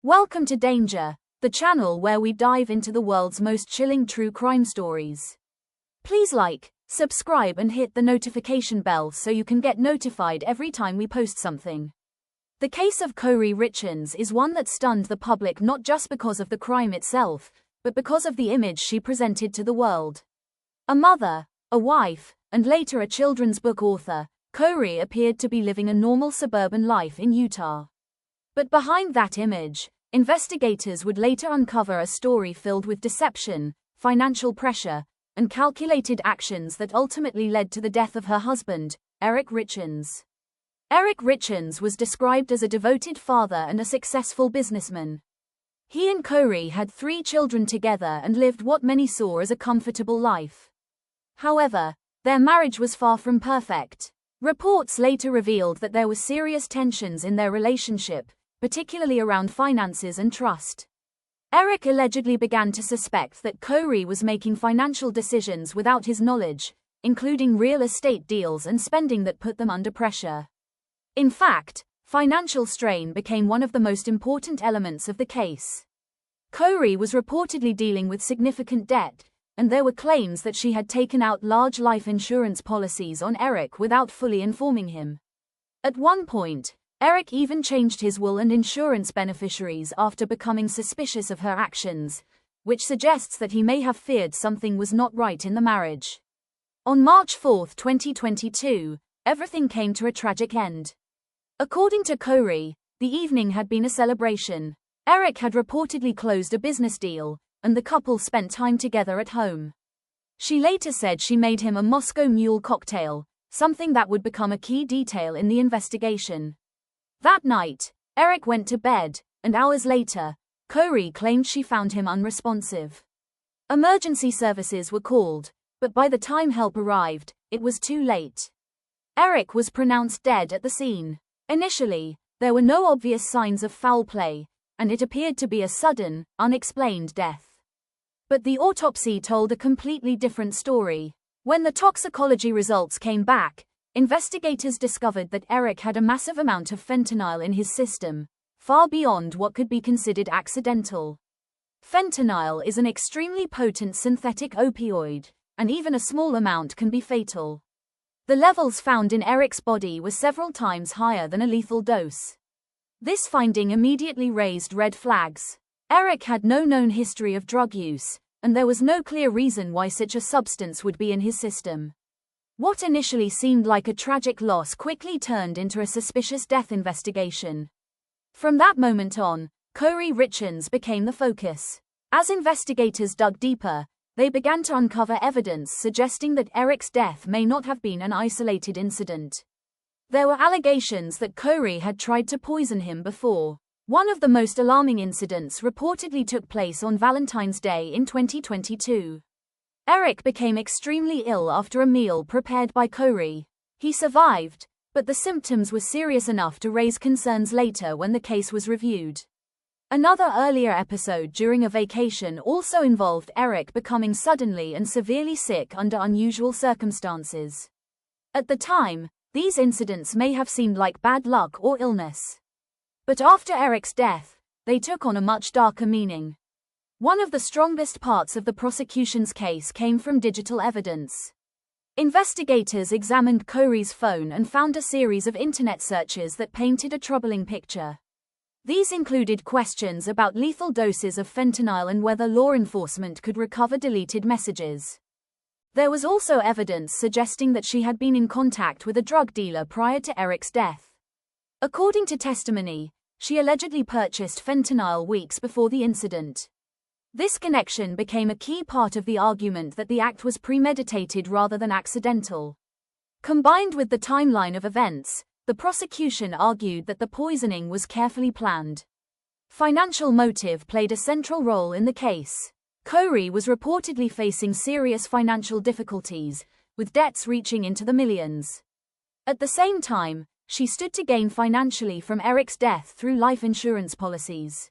Welcome to Danger, the channel where we dive into the world's most chilling true crime stories. Please like, subscribe and hit the notification bell so you can get notified every time we post something. The case of Kouri Richins is one that stunned the public not just because of the crime itself, but because of the image she presented to the world. A mother, a wife, and later a children's book author, Kouri appeared to be living a normal suburban life in Utah. But behind that image, investigators would later uncover a story filled with deception, financial pressure, and calculated actions that ultimately led to the death of her husband, Eric Richins. Eric Richins was described as a devoted father and a successful businessman. He and Kouri had 3 children together and lived what many saw as a comfortable life. However, their marriage was far from perfect. Reports later revealed that there were serious tensions in their relationship, particularly around finances and trust. Eric allegedly began to suspect that Kouri was making financial decisions without his knowledge, including real estate deals and spending that put them under pressure. In fact, financial strain became one of the most important elements of the case. Kouri was reportedly dealing with significant debt, and there were claims that she had taken out large life insurance policies on Eric without fully informing him. At one point, Eric even changed his will and insurance beneficiaries after becoming suspicious of her actions, which suggests that he may have feared something was not right in the marriage. On March 4, 2022, everything came to a tragic end. According to Kouri, the evening had been a celebration. Eric had reportedly closed a business deal, and the couple spent time together at home. She later said she made him a Moscow Mule cocktail, something that would become a key detail in the investigation. That night, Eric went to bed, and hours later, Kouri claimed she found him unresponsive. Emergency services were called, but by the time help arrived, it was too late. Eric was pronounced dead at the scene. Initially, there were no obvious signs of foul play, and it appeared to be a sudden, unexplained death. But the autopsy told a completely different story. When the toxicology results came back, investigators discovered that Eric had a massive amount of fentanyl in his system, far beyond what could be considered accidental. Fentanyl is an extremely potent synthetic opioid, and even a small amount can be fatal. The levels found in Eric's body were several times higher than a lethal dose. This finding immediately raised red flags. Eric had no known history of drug use, and there was no clear reason why such a substance would be in his system. What initially seemed like a tragic loss quickly turned into a suspicious death investigation. From that moment on, Kouri Richins became the focus. As investigators dug deeper, they began to uncover evidence suggesting that Eric's death may not have been an isolated incident. There were allegations that Kouri had tried to poison him before. One of the most alarming incidents reportedly took place on Valentine's Day in 2022. Eric became extremely ill after a meal prepared by Kouri. He survived, but the symptoms were serious enough to raise concerns later when the case was reviewed. Another earlier episode during a vacation also involved Eric becoming suddenly and severely sick under unusual circumstances. At the time, these incidents may have seemed like bad luck or illness. But after Eric's death, they took on a much darker meaning. One of the strongest parts of the prosecution's case came from digital evidence. Investigators examined Kouri's phone and found a series of internet searches that painted a troubling picture. These included questions about lethal doses of fentanyl and whether law enforcement could recover deleted messages. There was also evidence suggesting that she had been in contact with a drug dealer prior to Eric's death. According to testimony, she allegedly purchased fentanyl weeks before the incident. This connection became a key part of the argument that the act was premeditated rather than accidental. Combined with the timeline of events, the prosecution argued that the poisoning was carefully planned. Financial motive played a central role in the case. Kouri was reportedly facing serious financial difficulties, with debts reaching into the millions. At the same time, she stood to gain financially from Eric's death through life insurance policies.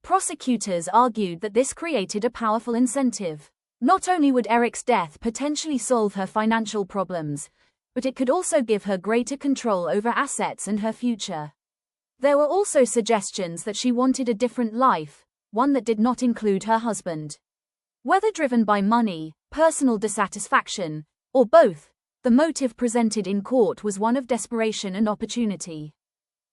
Prosecutors argued that this created a powerful incentive. Not only would Eric's death potentially solve her financial problems, but it could also give her greater control over assets and her future. There were also suggestions that she wanted a different life, one that did not include her husband. Whether driven by money, personal dissatisfaction, or both, the motive presented in court was one of desperation and opportunity.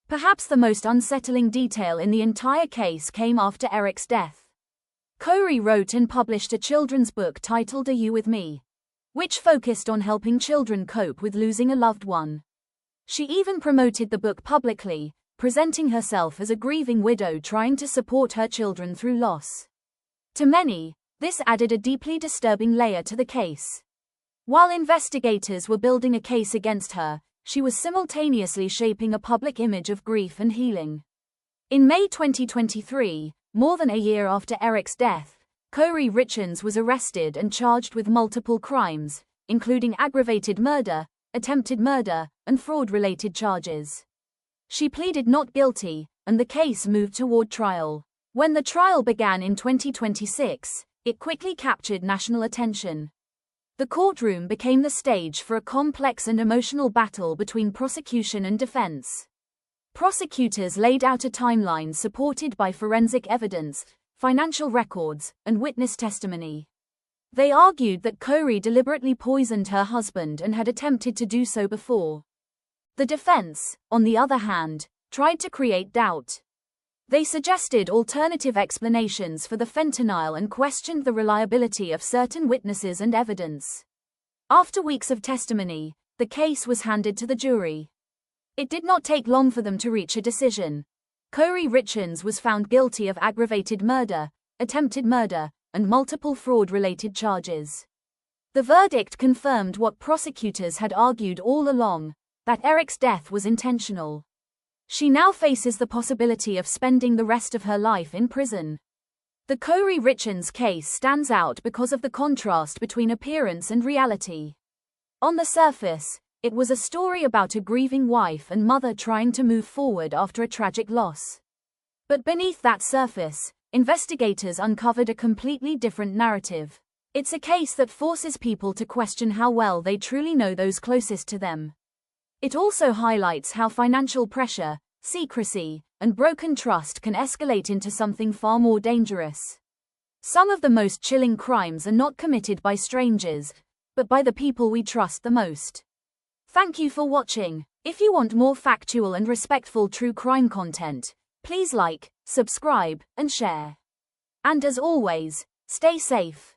Perhaps the most unsettling detail in the entire case came after Eric's death. Kouri wrote and published a children's book titled Are You With Me?, which focused on helping children cope with losing a loved one. She even promoted the book publicly, presenting herself as a grieving widow trying to support her children through loss. To many, this added a deeply disturbing layer to the case. While investigators were building a case against her, she was simultaneously shaping a public image of grief and healing. In May 2023, more than a year after Eric's death, Kouri Richins was arrested and charged with multiple crimes, including aggravated murder, attempted murder, and fraud-related charges. She pleaded not guilty, and the case moved toward trial. When the trial began in 2026, it quickly captured national attention. The courtroom became the stage for a complex and emotional battle between prosecution and defense. Prosecutors laid out a timeline supported by forensic evidence, financial records, and witness testimony. They argued that Kouri deliberately poisoned her husband and had attempted to do so before. The defense, on the other hand, tried to create doubt. They suggested alternative explanations for the fentanyl and questioned the reliability of certain witnesses and evidence. After weeks of testimony, the case was handed to the jury. It did not take long for them to reach a decision. Kouri Richins was found guilty of aggravated murder, attempted murder, and multiple fraud-related charges. The verdict confirmed what prosecutors had argued all along, that Eric's death was intentional. She now faces the possibility of spending the rest of her life in prison. The Kouri Richins case stands out because of the contrast between appearance and reality. On the surface, it was a story about a grieving wife and mother trying to move forward after a tragic loss. But beneath that surface, investigators uncovered a completely different narrative. It's a case that forces people to question how well they truly know those closest to them. It also highlights how financial pressure, secrecy, and broken trust can escalate into something far more dangerous. Some of the most chilling crimes are not committed by strangers, but by the people we trust the most. Thank you for watching. If you want more factual and respectful true crime content, please like, subscribe, and share. And as always, stay safe.